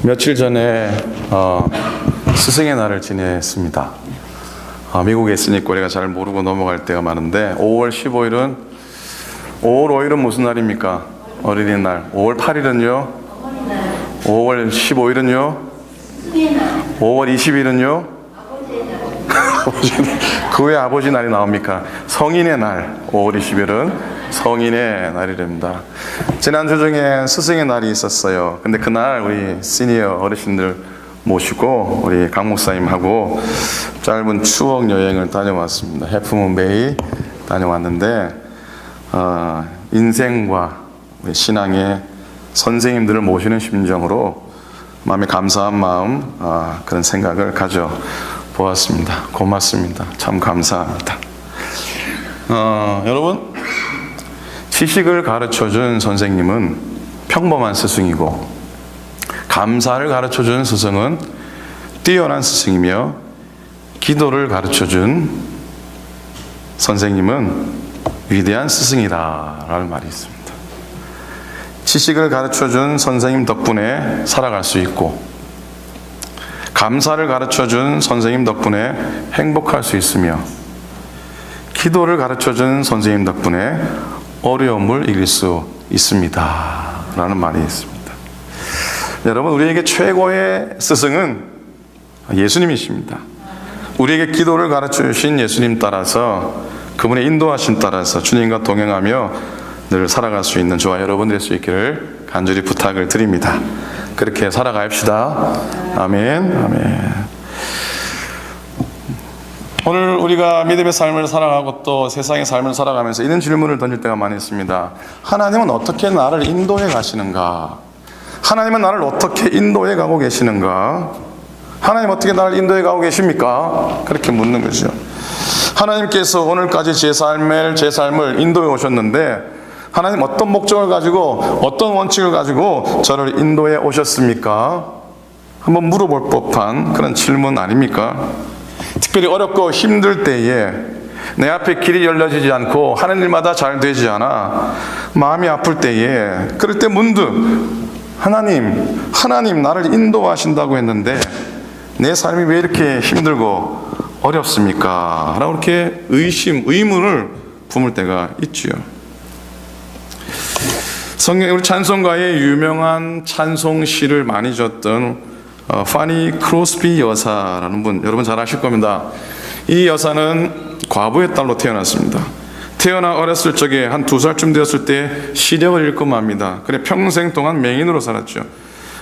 며칠 전에 스승의 날을 지냈습니다. 미국에 있으니까 우리가 잘 모르고 넘어갈 때가 많은데 5월 15일은 5월 5일은 무슨 날입니까? 어린이날. 5월 8일은요? 5월 15일은요? 5월 20일은요? 그 왜 아버지 날이 나옵니까? 성인의 날. 5월 20일은 성인의 날이랍니다. 지난주 중에 스승의 날이 있었어요. 근데 그날 우리 시니어 어르신들 모시고 우리 강 목사님하고 짧은 추억 여행을 다녀왔습니다. 해프문베이 다녀왔는데 인생과 우리 신앙의 선생님들을 모시는 심정으로 마음에 감사한 마음, 그런 생각을 가져 보았습니다. 고맙습니다. 참 감사합니다. 여러분, 지식을 가르쳐준 선생님은 평범한 스승이고, 감사를 가르쳐준 스승은 뛰어난 스승이며, 기도를 가르쳐준 선생님은 위대한 스승이다라는 말이 있습니다. 지식을 가르쳐준 선생님 덕분에 살아갈 수 있고, 감사를 가르쳐준 선생님 덕분에 행복할 수 있으며, 기도를 가르쳐준 선생님 덕분에 어려움을 이길 수 있습니다 라는 말이 있습니다. 여러분, 우리에게 최고의 스승은 예수님이십니다. 우리에게 기도를 가르쳐 주신 예수님 따라서, 그분의 인도하심 따라서 주님과 동행하며 늘 살아갈 수 있는 저와 여러분 될 수 있기를 간절히 부탁을 드립니다. 그렇게 살아갑시다. 아멘. 아멘. 오늘 우리가 믿음의 삶을 살아가고 또 세상의 삶을 살아가면서 이런 질문을 던질 때가 많이 있습니다. 하나님은 어떻게 나를 인도해 가시는가? 하나님은 나를 어떻게 인도해 가고 계시는가? 하나님 어떻게 나를 인도해 가고 계십니까? 그렇게 묻는 거죠. 하나님께서 오늘까지 제 삶을 인도해 오셨는데, 하나님 어떤 목적을 가지고, 어떤 원칙을 가지고 저를 인도해 오셨습니까? 한번 물어볼 법한 그런 질문 아닙니까? 특별히 어렵고 힘들 때에 내 앞에 길이 열려지지 않고 하는 일마다 잘 되지 않아 마음이 아플 때에, 그럴 때 문득 하나님 나를 인도하신다고 했는데 내 삶이 왜 이렇게 힘들고 어렵습니까? 라고 이렇게 의문을 품을 때가 있지요. 성경, 우리 찬송가의 유명한 찬송시를 많이 줬던 파니 크로스비 여사라는 분, 여러분 잘 아실 겁니다. 이 여사는 과부의 딸로 태어났습니다. 태어나 어렸을 적에 한 2살쯤 되었을 때 시력을 잃고 맙니다. 그래 평생 동안 맹인으로 살았죠.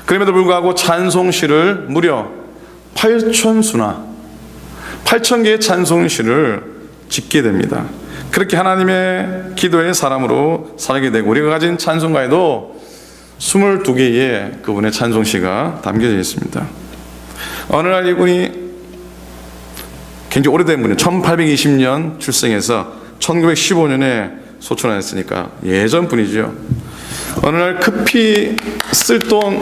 그럼에도 불구하고 찬송시를 무려 8,000개의 찬송시를 짓게 됩니다. 그렇게 하나님의 기도의 사람으로 살게 되고, 우리가 가진 찬송가에도 22개의 그분의 찬송시가 담겨져 있습니다. 어느 날 이분이 굉장히 오래된 분이에요. 1820년 출생해서 1915년에 소천하였으니까 예전 분이죠. 어느 날 급히 쓸 돈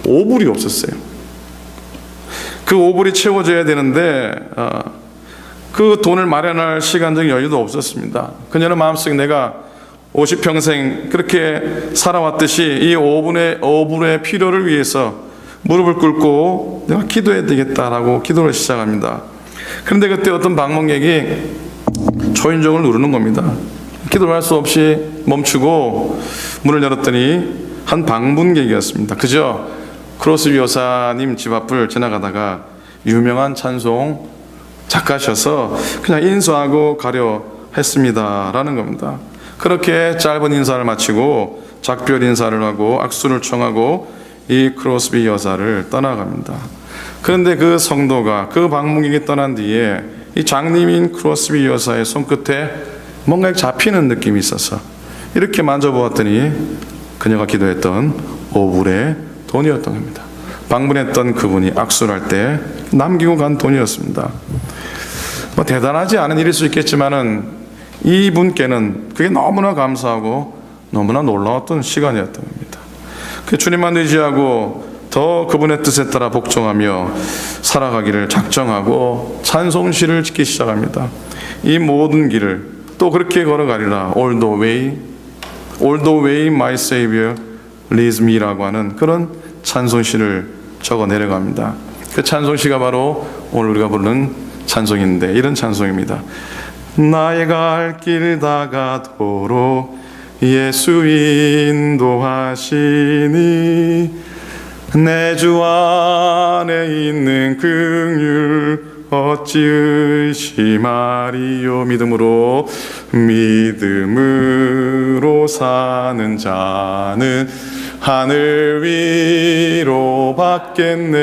5불이 없었어요. 그 5불이 채워져야 되는데 그 돈을 마련할 시간적 여유도 없었습니다. 그녀는 마음속에 내가 50평생 그렇게 살아왔듯이 이 5불의 필요를 위해서 무릎을 꿇고 내가 기도해야 되겠다라고 기도를 시작합니다. 그런데 그때 어떤 방문객이 초인종을 누르는 겁니다. 기도를 할 수 없이 멈추고 문을 열었더니 한 방문객이었습니다. 그저 크로스비 여사님 집 앞을 지나가다가 유명한 찬송 작가셔서 그냥 인사하고 가려 했습니다라는 겁니다. 그렇게 짧은 인사를 마치고 작별 인사를 하고 악수를 청하고 이 크로스비 여사를 떠나갑니다. 그런데 그 성도가, 그 방문객이 떠난 뒤에 이 장님인 크로스비 여사의 손끝에 뭔가 잡히는 느낌이 있어서 이렇게 만져보았더니 그녀가 기도했던 5불의 돈이었던 겁니다. 방문했던 그분이 악수를 할 때 남기고 간 돈이었습니다. 뭐 대단하지 않은 일일 수 있겠지만은 이분께는 그게 너무나 감사하고 너무나 놀라웠던 시간이었던 겁니다. 그 주님만 의지하고 더 그분의 뜻에 따라 복종하며 살아가기를 작정하고 찬송시를 짓기 시작합니다. 이 모든 길을 또 그렇게 걸어가리라. All the way my Savior leads me라고 하는 그런 찬송시를 적어 내려갑니다. 그 찬송시가 바로 오늘 우리가 부르는 찬송인데, 이런 찬송입니다. 나의 갈 길 다가도록 예수 인도하시니 내 주 안에 있는 긍휼 어찌 의심하리요. 믿음으로 사는 자는 하늘 위로 받겠네.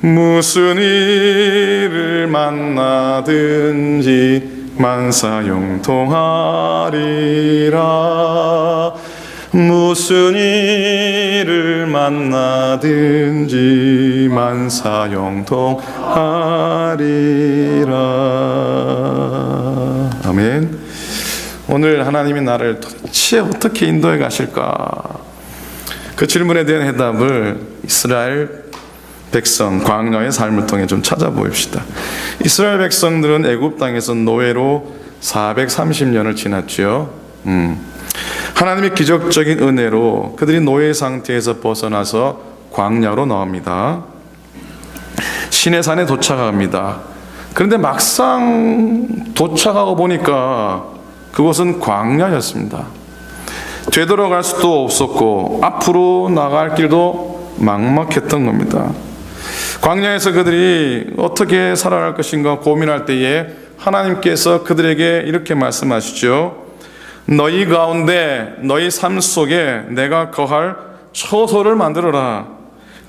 무슨 일을 만나든지 만사형통하리라. 무슨 일을 만나든지 만사형통하리라. 아멘. 오늘 하나님이 나를 도대체 어떻게 인도해 가실까? 그 질문에 대한 해답을 이스라엘 백성 광야의 삶을 통해 좀 찾아봅시다. 이스라엘 백성들은 애굽 땅에서 노예로 430년을 지났죠. 하나님의 기적적인 은혜로 그들이 노예 상태에서 벗어나서 광야로 나옵니다. 시내산에 도착합니다. 그런데 막상 도착하고 보니까 그곳은 광야였습니다. 되돌아갈 수도 없었고 앞으로 나갈 길도 막막했던 겁니다. 광야에서 그들이 어떻게 살아갈 것인가 고민할 때에 하나님께서 그들에게 이렇게 말씀하시죠. 너희 가운데 너희 삶 속에 내가 거할 처소를 만들어라.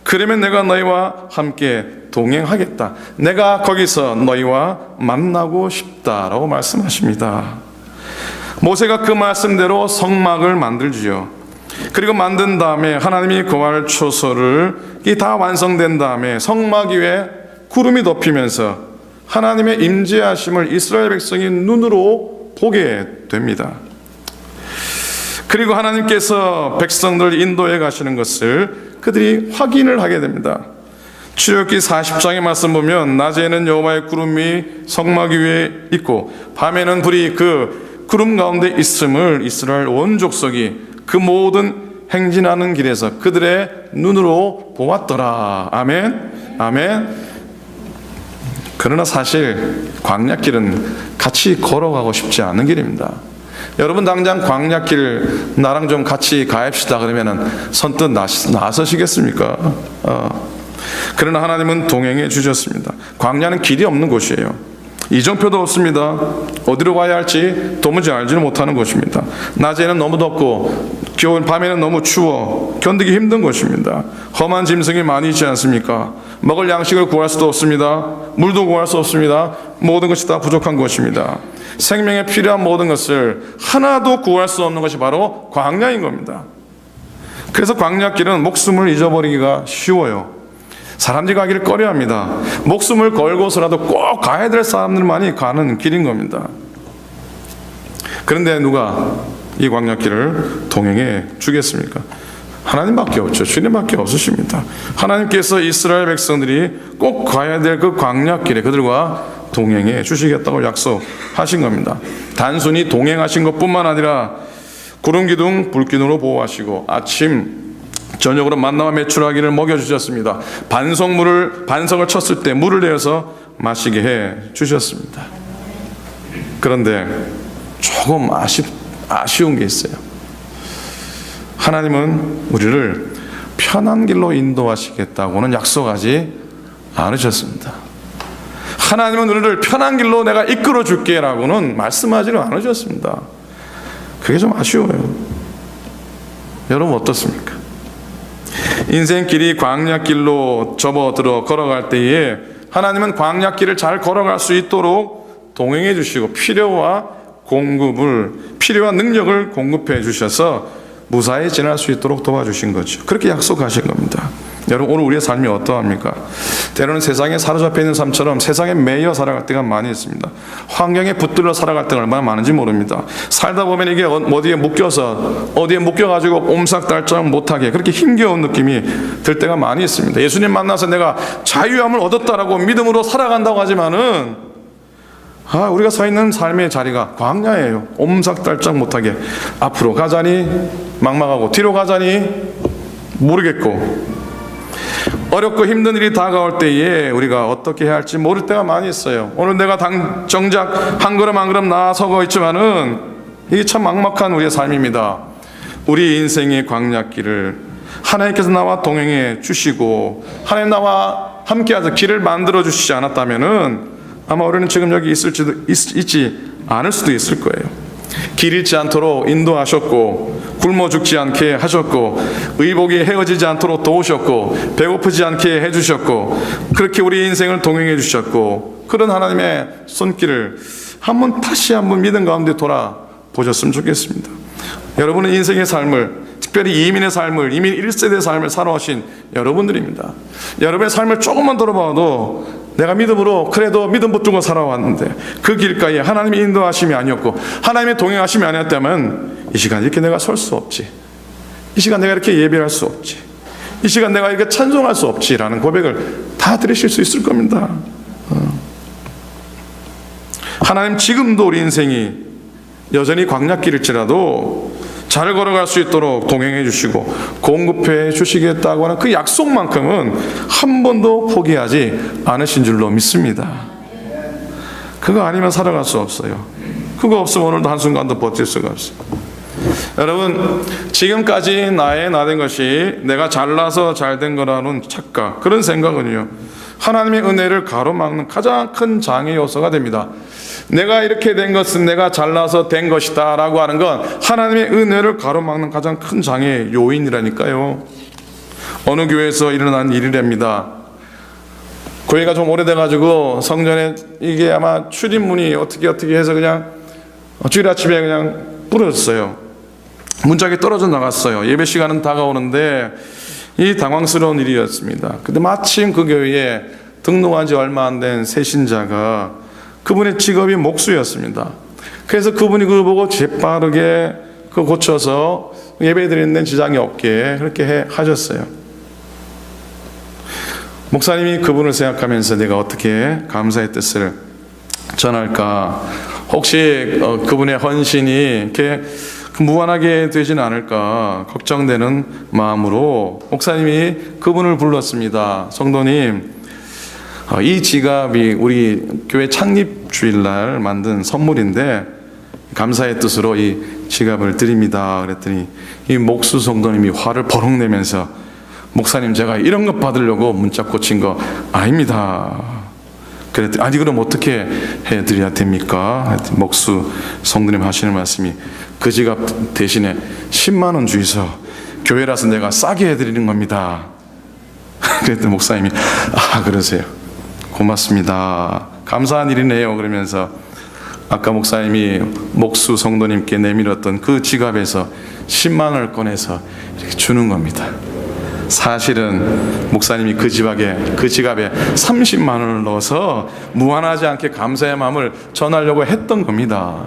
그러면 내가 너희와 함께 동행하겠다. 내가 거기서 너희와 만나고 싶다라고 말씀하십니다. 모세가 그 말씀대로 성막을 만들지요. 그리고 만든 다음에 하나님이 거할 처소를 다 완성된 다음에 성막 위에 구름이 덮이면서 하나님의 임재하심을 이스라엘 백성이 눈으로 보게 됩니다. 그리고 하나님께서 백성들을 인도해 가시는 것을 그들이 확인을 하게 됩니다. 출애굽기 40장의 말씀 보면 낮에는 여호와의 구름이 성막 위에 있고 밤에는 불이 그 구름 가운데 있음을 이스라엘 온 족속이 그 모든 행진하는 길에서 그들의 눈으로 보았더라. 아멘. 아멘. 그러나 사실 광야길은 같이 걸어가고 싶지 않은 길입니다. 여러분 당장 광야길 나랑 좀 같이 가입시다 그러면은 선뜻 나서시겠습니까? 그러나 하나님은 동행해 주셨습니다. 광야는 길이 없는 곳이에요. 이정표도 없습니다. 어디로 가야 할지 도무지 알지는 못하는 곳입니다. 낮에는 너무 덥고 겨울 밤에는 너무 추워 견디기 힘든 곳입니다. 험한 짐승이 많이 있지 않습니까? 먹을 양식을 구할 수도 없습니다. 물도 구할 수 없습니다. 모든 것이 다 부족한 곳입니다. 생명에 필요한 모든 것을 하나도 구할 수 없는 것이 바로 광야인 겁니다. 그래서 광야길은 목숨을 잊어버리기가 쉬워요. 사람들이 가기를 꺼려합니다. 목숨을 걸고서라도 꼭 가야 될 사람들만이 가는 길인 겁니다. 그런데 누가 이 광야길을 동행해 주겠습니까? 하나님밖에 없죠. 주님밖에 없으십니다. 하나님께서 이스라엘 백성들이 꼭 가야 될 그 광야길에 그들과 동행해 주시겠다고 약속하신 겁니다. 단순히 동행하신 것뿐만 아니라 구름 기둥 불기둥으로 보호하시고 아침 저녁으로 만나와 메추라기를 먹여주셨습니다. 반석을 쳤을 때 물을 내어서 마시게 해 주셨습니다. 그런데 조금 아쉬운 게 있어요. 하나님은 우리를 편한 길로 인도하시겠다고는 약속하지 않으셨습니다. 하나님은 우리를 편한 길로 내가 이끌어 줄게 라고는 말씀하지는 않으셨습니다. 그게 좀 아쉬워요. 여러분 어떻습니까? 인생길이 광야길로 접어들어 걸어갈 때에 하나님은 광야길을 잘 걸어갈 수 있도록 동행해 주시고 필요한 능력을 공급해 주셔서 무사히 지날 수 있도록 도와주신 거죠. 그렇게 약속하신 겁니다. 여러분 오늘 우리의 삶이 어떠합니까? 때로는 세상에 사로잡혀 있는 삶처럼 세상에 매여 살아갈 때가 많이 있습니다. 환경에 붙들려 살아갈 때가 얼마나 많은지 모릅니다. 살다 보면 이게 어디에 묶여가지고 옴삭달짝 못하게 그렇게 힘겨운 느낌이 들 때가 많이 있습니다. 예수님 만나서 내가 자유함을 얻었다라고 믿음으로 살아간다고 하지만은 우리가 서 있는 삶의 자리가 광야예요. 옴삭달짝 못하게 앞으로 가자니 막막하고 뒤로 가자니 모르겠고, 어렵고 힘든 일이 다가올 때에 우리가 어떻게 해야 할지 모를 때가 많이 있어요. 오늘 내가 정작 한 걸음 한 걸음 나아서고 있지만은 이게 참 막막한 우리의 삶입니다. 우리 인생의 광야길을 하나님께서 나와 동행해 주시고 하나님 나와 함께하셔서 길을 만들어 주시지 않았다면은 아마 우리는 지금 여기 있지 않을 수도 있을 거예요. 길 잃지 않도록 인도하셨고, 굶어 죽지 않게 하셨고, 의복이 헤어지지 않도록 도우셨고, 배고프지 않게 해주셨고, 그렇게 우리 인생을 동행해 주셨고, 그런 하나님의 손길을 다시 한번 믿음 가운데 돌아보셨으면 좋겠습니다. 여러분은 인생의 삶을, 특별히 이민의 삶을, 이민 1세대의 삶을 살아오신 여러분들입니다. 여러분의 삶을 조금만 돌아봐도 내가 믿음으로 그래도 믿음 붙들고 살아왔는데 그 길가에 하나님의 인도하심이 아니었고 하나님의 동행하심이 아니었다면 이 시간 이렇게 내가 설 수 없지, 이 시간 내가 이렇게 예배할 수 없지, 이 시간 내가 이렇게 찬송할 수 없지라는 고백을 다 들으실 수 있을 겁니다. 하나님 지금도 우리 인생이 여전히 광야길일지라도 잘 걸어갈 수 있도록 동행해 주시고 공급해 주시겠다고 하는 그 약속만큼은 한 번도 포기하지 않으신 줄로 믿습니다. 그거 아니면 살아갈 수 없어요. 그거 없으면 오늘도 한순간도 버틸 수가 없어요. 여러분, 지금까지 나의 나된 것이 내가 잘나서 잘된 거라는 착각, 그런 생각은요, 하나님의 은혜를 가로막는 가장 큰 장애 요소가 됩니다. 내가 이렇게 된 것은 내가 잘나서 된 것이다 라고 하는 건 하나님의 은혜를 가로막는 가장 큰 장애 요인이라니까요. 어느 교회에서 일어난 일이랍니다. 교회가 좀 오래돼가지고 성전에 이게 아마 출입문이 어떻게 해서 그냥 주일 아침에 그냥 부러졌어요. 문짝이 떨어져 나갔어요. 예배 시간은 다가오는데 이 당황스러운 일이었습니다. 근데 마침 그 교회에 등록한 지 얼마 안 된 새 신자가, 그분의 직업이 목수였습니다. 그래서 그분이 그걸 보고 재빠르게 그거 고쳐서 예배 드리는 데는 지장이 없게 그렇게 하셨어요. 목사님이 그분을 생각하면서 내가 어떻게 감사의 뜻을 전할까, 혹시 그분의 헌신이 이렇게 무한하게 되지는 않을까 걱정되는 마음으로 목사님이 그분을 불렀습니다. 성도님, 이 지갑이 우리 교회 창립 주일날 만든 선물인데 감사의 뜻으로 이 지갑을 드립니다. 그랬더니 이 목수 성도님이 화를 버럭 내면서, 목사님, 제가 이런 것 받으려고 문자 꽂힌 거 아닙니다. 그랬더니 아니 그럼 어떻게 해드려야 됩니까? 목수 성도님 하시는 말씀이, 그 지갑 대신에 10만 원 주이소, 교회라서 내가 싸게 해드리는 겁니다. 그랬더니 목사님이 그러세요, 고맙습니다, 감사한 일이네요. 그러면서 아까 목사님이 목수 성도님께 내밀었던 그 지갑에서 10만 원을 꺼내서 이렇게 주는 겁니다. 사실은 목사님이 그 지갑에 30만 원을 넣어서 무한하지 않게 감사의 마음을 전하려고 했던 겁니다.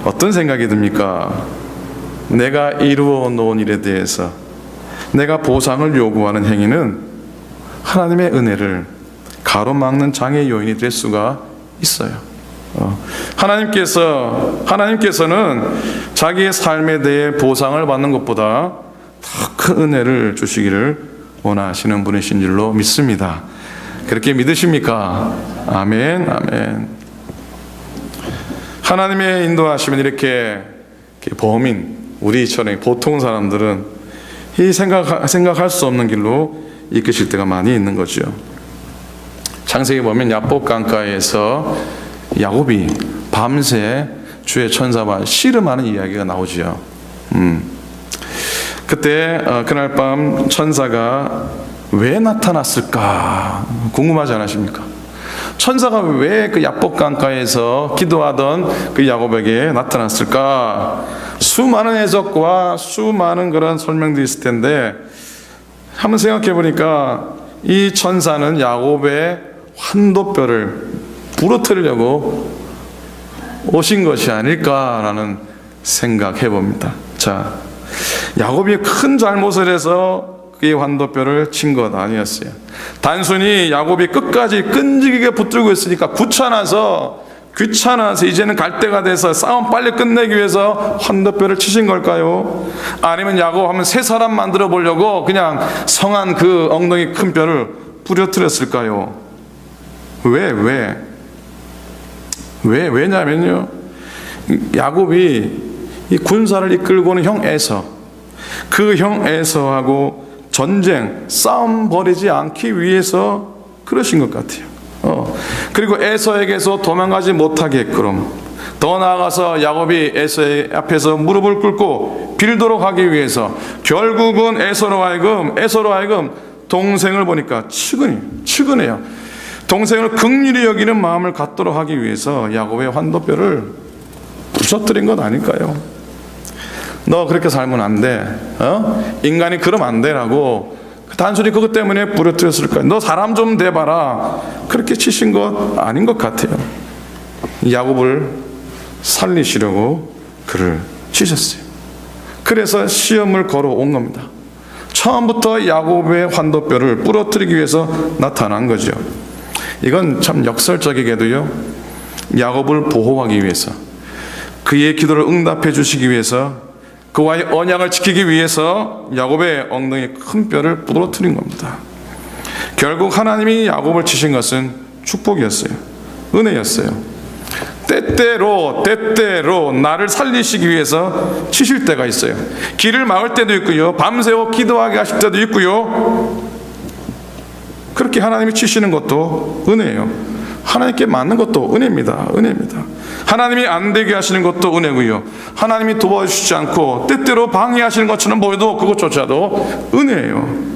어떤 생각이 듭니까? 내가 이루어 놓은 일에 대해서 내가 보상을 요구하는 행위는 하나님의 은혜를 가로막는 장애 요인이 될 수가 있어요. 하나님께서는 자기의 삶에 대해 보상을 받는 것보다 더 큰 은혜를 주시기를 원하시는 분이신 줄로 믿습니다. 그렇게 믿으십니까? 아멘, 아멘. 하나님의 인도하시면 이렇게 범인, 우리처럼 보통 사람들은 이 생각할 수 없는 길로 이끄실 때가 많이 있는 거죠. 창세기 보면 야복 강가에서 야곱이 밤새 주의 천사와 씨름하는 이야기가 나오죠. 그때 그날 밤 천사가 왜 나타났을까 궁금하지 않으십니까? 천사가 왜 그 야복 강가에서 기도하던 그 야곱에게 나타났을까? 수많은 해석과 수많은 그런 설명들이 있을 텐데 한번 생각해 보니까 이 천사는 야곱의 환도뼈를 부러뜨리려고 오신 것이 아닐까라는 생각해 봅니다. 자, 야곱이 큰 잘못을 해서 그의 환도뼈를 친 것 아니었어요. 단순히 야곱이 끝까지 끈질기게 붙들고 있으니까 귀찮아서 귀찮아서 이제는 갈 때가 돼서 싸움 빨리 끝내기 위해서 환도뼈를 치신 걸까요? 아니면 야곱 하면 세 사람 만들어 보려고 그냥 성한 그 엉덩이 큰 뼈를 부러뜨렸을까요? 왜냐면요, 야곱이 이 군사를 이끌고는 형 에서, 그 형 에서하고 전쟁, 싸움 벌이지 않기 위해서 그러신 것 같아요. 그리고 에서에게서 도망가지 못하게끔, 더 나아가서 야곱이 에서의 앞에서 무릎을 꿇고 빌도록 하기 위해서 결국은 에서로 하여금 동생을 보니까 측은해요. 동생을 긍휼히 여기는 마음을 갖도록 하기 위해서 야곱의 환도뼈를 부서뜨린 것 아닐까요? 너 그렇게 살면 안 돼. 인간이 그러면 안 되라고 단순히 그것 때문에 부러뜨렸을까요? 너 사람 좀 돼봐라. 그렇게 치신 것 아닌 것 같아요. 야곱을 살리시려고 그를 치셨어요. 그래서 시험을 걸어온 겁니다. 처음부터 야곱의 환도뼈를 부러뜨리기 위해서 나타난 거죠. 이건 참 역설적이게도요, 야곱을 보호하기 위해서, 그의 기도를 응답해 주시기 위해서, 그와의 언약을 지키기 위해서 야곱의 엉덩이 큰 뼈를 부러뜨린 겁니다. 결국 하나님이 야곱을 치신 것은 축복이었어요. 은혜였어요. 때때로 나를 살리시기 위해서 치실 때가 있어요. 길을 막을 때도 있고요, 밤새워 기도하게 하실 때도 있고요. 그렇게 하나님이 치시는 것도 은혜예요. 하나님께 맞는 것도 은혜입니다. 하나님이 안 되게 하시는 것도 은혜고요, 하나님이 도와주시지 않고 때때로 방해하시는 것처럼 보여도 그것조차도 은혜예요.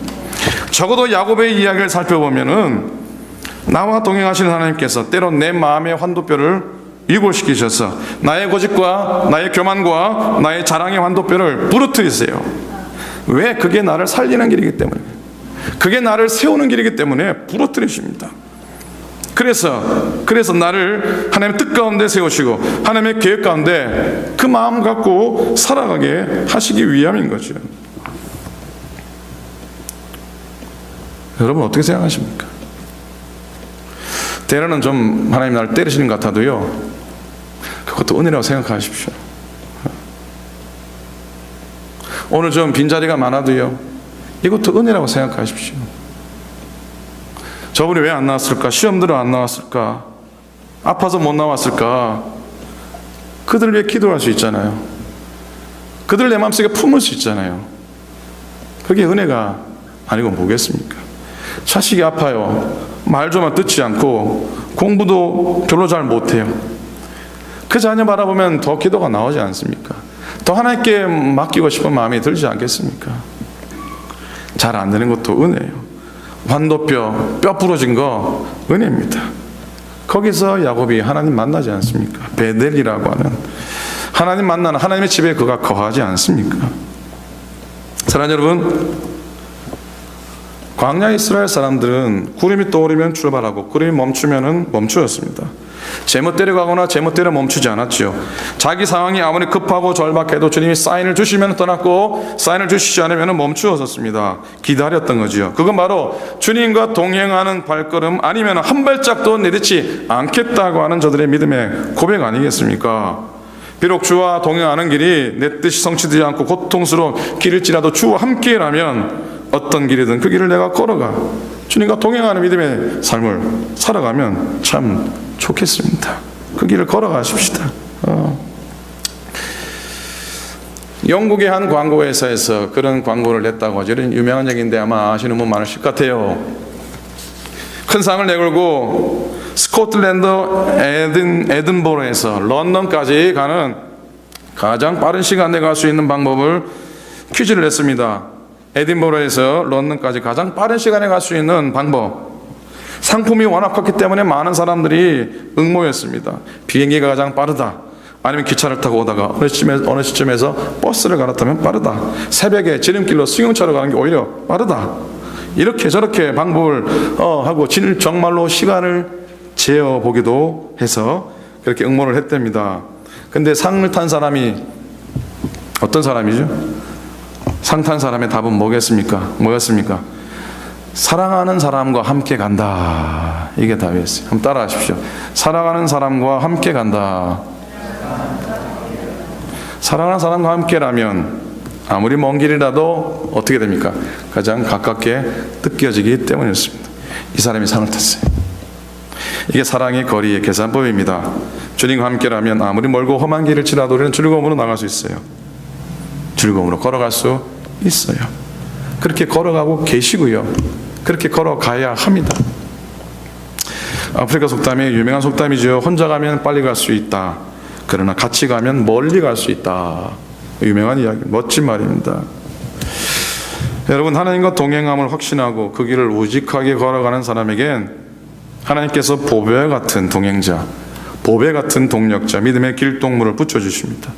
적어도 야곱의 이야기를 살펴보면은 나와 동행하시는 하나님께서 때로 내 마음의 환도뼈를 위골시키셔서 나의 고집과 나의 교만과 나의 자랑의 환도뼈를 부러뜨리세요. 왜? 그게 나를 살리는 길이기 때문에, 그게 나를 세우는 길이기 때문에 부러뜨리십니다. 그래서 나를 하나님의 뜻 가운데 세우시고 하나님의 계획 가운데 그 마음 갖고 살아가게 하시기 위함인 거죠. 여러분 어떻게 생각하십니까? 때로는 좀 하나님 나를 때리시는 것 같아도요, 그것도 은혜라고 생각하십시오. 오늘 좀 빈자리가 많아도요, 이것도 은혜라고 생각하십시오. 저분이 왜 안 나왔을까? 시험 들어 안 나왔을까? 아파서 못 나왔을까? 그들 위해 기도할 수 있잖아요. 그들 내 마음속에 품을 수 있잖아요. 그게 은혜가 아니고 뭐겠습니까? 자식이 아파요. 말 좀만 듣지 않고 공부도 별로 잘 못해요. 그 자녀 바라보면 더 기도가 나오지 않습니까? 더 하나님께 맡기고 싶은 마음이 들지 않겠습니까? 잘 안 되는 것도 은혜예요. 환도뼈, 뼈 부러진 거 은혜입니다. 거기서 야곱이 하나님 만나지 않습니까? 베델이라고 하는 하나님 만나는 하나님의 집에 그가 거하지 않습니까? 사랑하는 여러분, 광야 이스라엘 사람들은 구름이 떠오르면 출발하고 구름이 멈추면 멈추었습니다. 제멋대로 가거나 제멋대로 멈추지 않았죠. 자기 상황이 아무리 급하고 절박해도 주님이 사인을 주시면 떠났고 사인을 주시지 않으면 멈추었습니다. 기다렸던 거죠. 그건 바로 주님과 동행하는 발걸음, 아니면 한 발짝도 내딛지 않겠다고 하는 저들의 믿음의 고백 아니겠습니까? 비록 주와 동행하는 길이 내 뜻이 성취되지 않고 고통스러운 길일지라도 주와 함께라면 어떤 길이든 그 길을 내가 걸어가 주님과 동행하는 믿음의 삶을 살아가면 참 좋겠습니다. 그 길을 걸어가십시다. 영국의 한 광고회사에서 그런 광고를 냈다고 하죠. 이런 유명한 얘기인데 아마 아시는 분 많으실 것 같아요. 큰 상을 내걸고 스코틀랜드 에든버러에서 런던까지 가는 가장 빠른 시간에 갈 수 있는 방법을 퀴즈를 냈습니다. 에든버러에서 런던까지 가장 빠른 시간에 갈 수 있는 방법. 상품이 워낙 컸기 때문에 많은 사람들이 응모했습니다. 비행기가 가장 빠르다, 아니면 기차를 타고 오다가 어느 시점에서 버스를 갈아타면 빠르다, 새벽에 지름길로 승용차로 가는 게 오히려 빠르다, 이렇게 저렇게 방법을 하고 정말로 시간을 재어보기도 해서 그렇게 응모를 했답니다. 근데 상을 탄 사람이 어떤 사람이죠? 상 탄 사람의 답은 뭐였습니까? 사랑하는 사람과 함께 간다. 이게 답이었어요. 한번 따라 하십시오. 사랑하는 사람과 함께 간다. 사랑하는 사람과 함께라면 아무리 먼 길이라도 어떻게 됩니까? 가장 가깝게 느껴지기 때문이었습니다. 이 사람이 상을 탔어요. 이게 사랑의 거리의 계산법입니다. 주님과 함께라면 아무리 멀고 험한 길을 지나도 우리는 즐거움으로 나갈 수 있어요. 즐거움으로 걸어갈 수 있어요. 그렇게 걸어가고 계시고요. 그렇게 걸어가야 합니다. 아프리카 속담이 유명한 속담이죠. 혼자 가면 빨리 갈 수 있다. 그러나 같이 가면 멀리 갈 수 있다. 유명한 이야기, 멋진 말입니다. 여러분, 하나님과 동행함을 확신하고 그 길을 우직하게 걸어가는 사람에겐 하나님께서 보배 같은 동행자, 보배 같은 동력자, 믿음의 길동무를 붙여주십니다.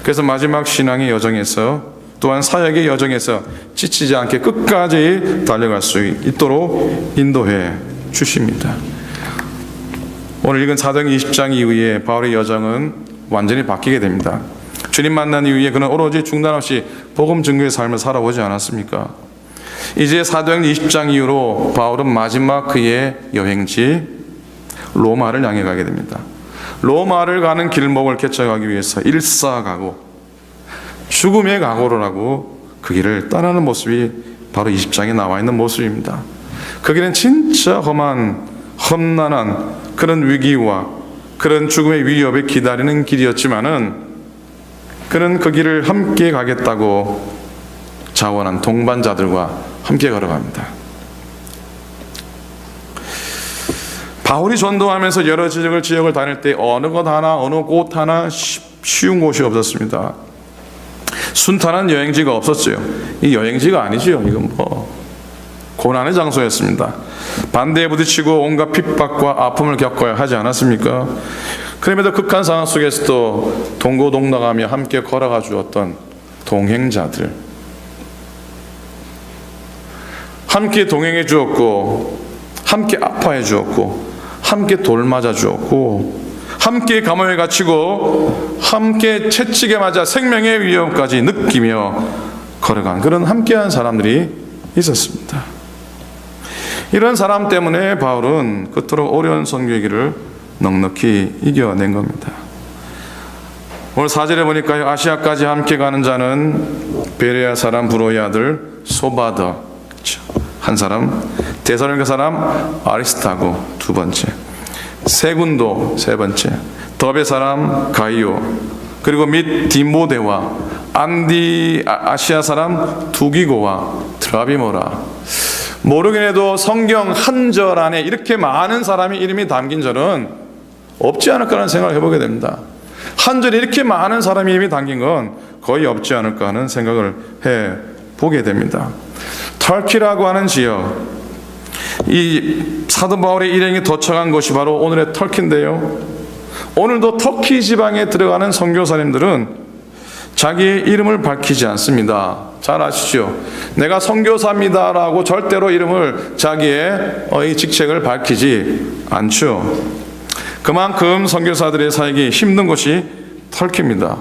그래서 마지막 신앙의 여정에서, 또한 사역의 여정에서 지치지 않게 끝까지 달려갈 수 있도록 인도해 주십니다. 오늘 읽은 사도행 20장 이후에 바울의 여정은 완전히 바뀌게 됩니다. 주님 만난 이후에 그는 오로지 중단 없이 복음 증거의 삶을 살아오지 않았습니까? 이제 사도행 20장 이후로 바울은 마지막 그의 여행지 로마를 향해 가게 됩니다. 로마를 가는 길목을 개척하기 위해서 일사각오, 죽음의 각오를 하고 그 길을 떠나는 모습이 바로 20장에 나와 있는 모습입니다. 그 길은 진짜 험난한 그런 위기와 그런 죽음의 위협에 기다리는 길이었지만은 그는 그 길을 함께 가겠다고 자원한 동반자들과 함께 걸어갑니다. 바울이 전도하면서 여러 지역을 다닐 때 어느 곳 하나 쉬운 곳이 없었습니다. 순탄한 여행지가 없었어요. 이 여행지가 아니지요. 이건 고난의 장소였습니다. 반대에 부딪히고 온갖 핍박과 아픔을 겪어야 하지 않았습니까? 그럼에도 극한 상황 속에서도 동고동락하며 함께 걸어가 주었던 동행자들, 함께 동행해 주었고, 함께 아파해 주었고, 함께 돌맞아 주었고, 함께 감옥에 갇히고 함께 채찍에 맞아 생명의 위협까지 느끼며 걸어간 그런 함께한 사람들이 있었습니다. 이런 사람 때문에 바울은 그토록 어려운 선교의 길을 넉넉히 이겨낸 겁니다. 오늘 4절에 보니까 아시아까지 함께 가는 자는 베레아 사람 브로의 아들 소바더, 한 사람, 데살로니가 사람 아리스타고 두 번째, 세군도 세 번째, 더베 사람 가이오, 그리고 및 디모데와 아시아 사람 두기고와 드라비모라. 모르긴 해도 성경 한 절 안에 이렇게 많은 사람의 이름이 담긴 절은 없지 않을까라는 생각을 해보게 됩니다. 한 절에 이렇게 많은 사람의 이름이 담긴 건 거의 없지 않을까 하는 생각을 해보게 됩니다. 터키라고 하는 지역, 이 사도 바울의 일행이 도착한 곳이 바로 오늘의 터키인데요, 오늘도 터키 지방에 들어가는 선교사님들은 자기의 이름을 밝히지 않습니다. 잘 아시죠? 내가 선교사입니다 라고 절대로 이름을, 자기의 이 직책을 밝히지 않죠. 그만큼 선교사들의 사역이 힘든 곳이 터키입니다.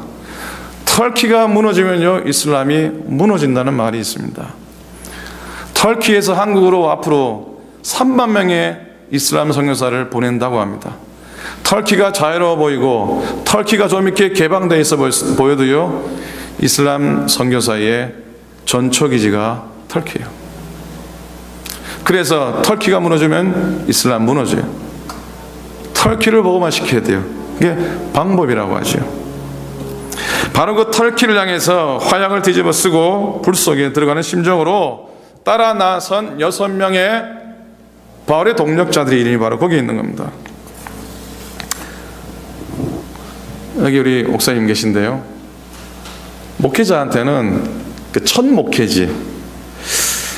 터키가 무너지면요, 이슬람이 무너진다는 말이 있습니다. 터키에서 한국으로 앞으로 3만 명의 이슬람 선교사를 보낸다고 합니다. 터키가 자유로워 보이고 터키가 좀 이렇게 개방되어 있어 보여도요, 이슬람 선교사의 전초기지가 터키예요. 그래서 터키가 무너지면 이슬람 무너져요. 터키를 복음화 시켜야 돼요. 이게 방법이라고 하죠. 바로 그 터키를 향해서 화약을 뒤집어 쓰고 불 속에 들어가는 심정으로 따라 나선 6명의 바울의 동력자들의 이름이 바로 거기에 있는 겁니다. 여기 우리 목사님 계신데요, 목회자한테는 그 첫 목회지,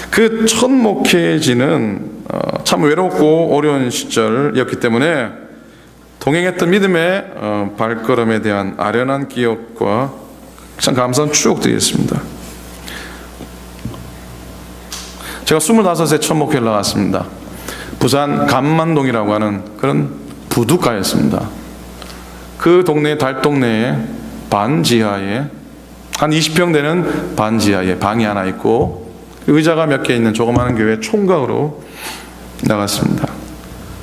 그 첫 목회지는 참 외롭고 어려운 시절이었기 때문에 동행했던 믿음의 발걸음에 대한 아련한 기억과 참 감사한 추억들이 있습니다. 제가 25세 첫 목회를 나갔습니다. 부산 감만동이라고 하는 그런 부둣가였습니다. 그 동네 달동네에 반지하에 한 20평 되는 반지하에 방이 하나 있고 의자가 몇 개 있는 조그마한 교회 총각으로 나갔습니다.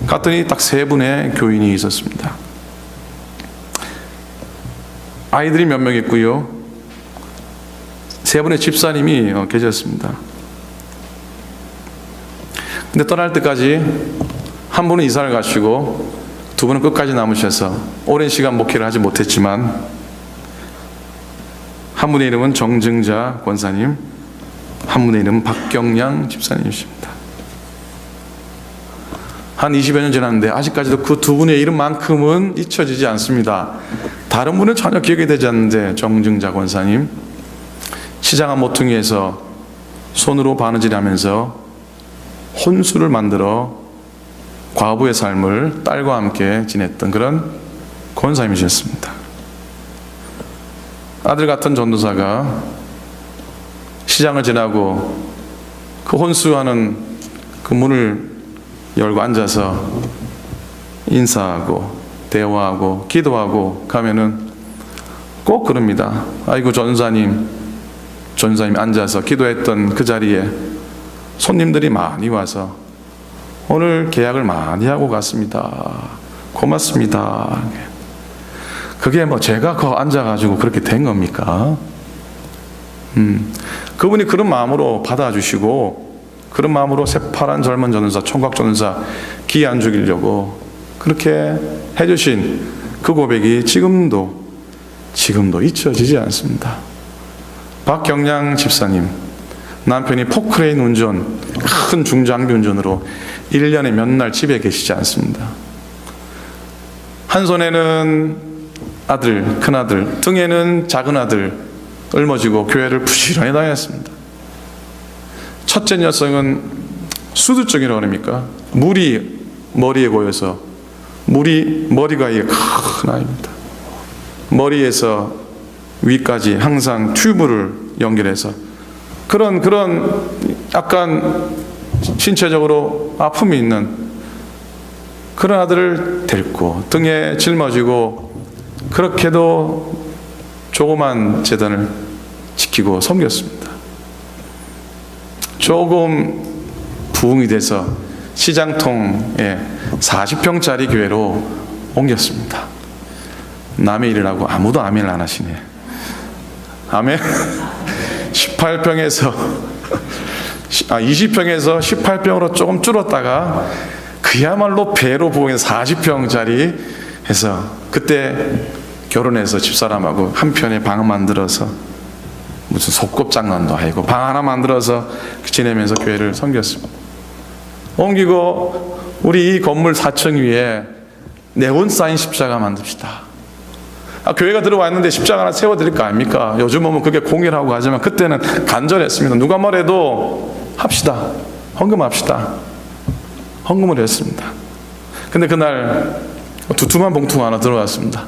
갔더니 딱 3분의 교인이 있었습니다. 아이들이 몇 명 있고요. 3분의 집사님이 계셨습니다. 근데 떠날 때까지 한 분은 이사를 가시고 2분은 끝까지 남으셔서 오랜 시간 목회를 하지 못했지만, 한 분의 이름은 정증자 권사님, 한 분의 이름은 박경량 집사님이십니다. 한 20여 년 지났는데 아직까지도 그 2분의 이름만큼은 잊혀지지 않습니다. 다른 분은 전혀 기억이 되지 않는데, 정증자 권사님 시장한 모퉁이에서 손으로 바느질하면서 혼수를 만들어 과부의 삶을 딸과 함께 지냈던 그런 권사님이셨습니다. 아들 같은 전도사가 시장을 지나고 그 혼수하는 그 문을 열고 앉아서 인사하고 대화하고 기도하고 가면은 꼭 그럽니다. 아이고 전사님이 앉아서 기도했던 그 자리에 손님들이 많이 와서 오늘 계약을 많이 하고 갔습니다. 고맙습니다. 그게 뭐 제가 거 앉아가지고 그렇게 된 겁니까? 그분이 그런 마음으로 받아주시고, 그런 마음으로 새파란 젊은 전도사, 총각 전도사 기 안 죽이려고 그렇게 해주신 그 고백이 지금도 잊혀지지 않습니다. 박경량 집사님, 남편이 포크레인 운전, 큰 중장비 운전으로 1년에 몇 날 집에 계시지 않습니다. 한 손에는 아들, 큰아들, 등에는 작은 아들 짊어지고 교회를 부지런히 다녔습니다. 첫째 녀석은 수두증이라고 합니까? 물이 머리에 고여서, 머리가 이게 큰 아이입니다. 머리에서 위까지 항상 튜브를 연결해서 그런 약간 신체적으로 아픔이 있는 그런 아들을 데리고 등에 짊어지고, 그렇게도 조그만 재단을 지키고 섬겼습니다. 조금 부흥이 돼서 시장통에 40평짜리 교회로 옮겼습니다. 남의 일이라고 아무도 아멘 안 하시네. 아멘. 20평에서 18평으로 조금 줄었다가 그야말로 배로 부흥해 40평짜리 해서, 그때 결혼해서 집사람하고 한 편에 방 만들어서 무슨 소꿉장난도 아니고 방 하나 만들어서 지내면서 교회를 섬겼습니다. 옮기고 우리 이 건물 4층 위에 네온 사인 십자가 만듭시다. 교회가 들어와 있는데 십자가 하나 세워드릴 거 아닙니까? 요즘은 그게 공이라고 하지만 그때는 간절했습니다. 누가 뭐래도 합시다. 헌금합시다. 헌금을 했습니다. 근데 그날 두툼한 봉투가 하나 들어왔습니다.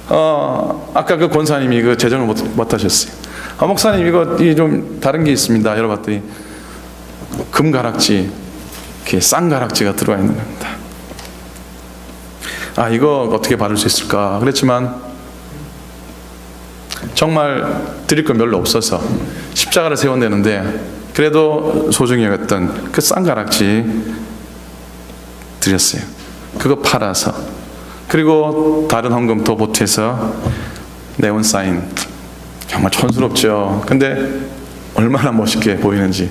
아까 그 권사님이 그 제정을 못 하셨어요. 목사님 이거 좀 다른 게 있습니다. 열어봤더니 금가락지, 이렇게 쌍가락지가 들어와 있는 겁니다. 이거 어떻게 받을 수 있을까 그랬지만, 정말 드릴 건 별로 없어서 십자가를 세워내는데 그래도 소중히 여겼던 그 쌍가락지 드렸어요. 그거 팔아서, 그리고 다른 헌금 더 보태서 네온 사인, 정말 촌스럽죠. 근데 얼마나 멋있게 보이는지.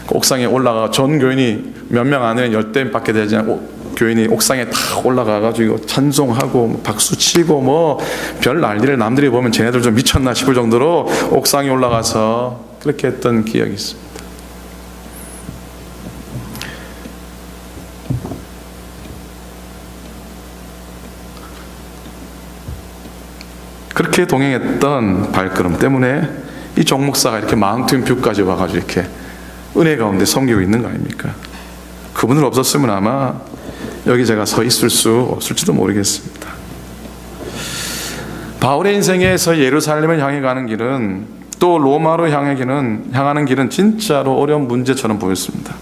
옥상에 올라가, 전 교인이 몇 명 안에 10대밖에 되지 않고 교인이 옥상에 다 올라가가지고 찬송하고 박수 치고 뭐 별 난리를, 남들이 보면 쟤네들 좀 미쳤나 싶을 정도로 옥상에 올라가서 그렇게 했던 기억이 있습니다. 그렇게 동행했던 발걸음 때문에 이 정 목사가 이렇게 마운틴 뷰까지 와가지고 이렇게 은혜 가운데 섬기고 있는 거 아닙니까? 그분을 없었으면 아마 여기 제가 서 있을 수 없을지도 모르겠습니다. 바울의 인생에서 예루살렘을 향해 가는 길은, 또 로마로 향하는 길은 진짜로 어려운 문제처럼 보였습니다.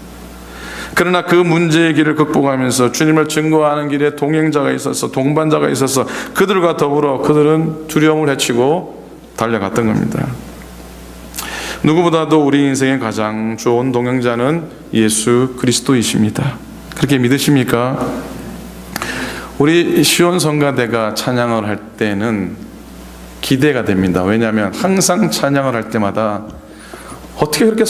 그러나 그 문제의 길을 극복하면서 주님을 증거하는 길에 동행자가 있어서, 동반자가 있어서 그들과 더불어 그들은 두려움을 헤치고 달려갔던 겁니다. 누구보다도 우리 인생의 가장 좋은 동행자는 예수 그리스도이십니다. 그렇게 믿으십니까? 우리 시온 성가대가 찬양을 할 때는 기대가 됩니다. 왜냐하면 항상 찬양을 할 때마다 어떻게 그렇게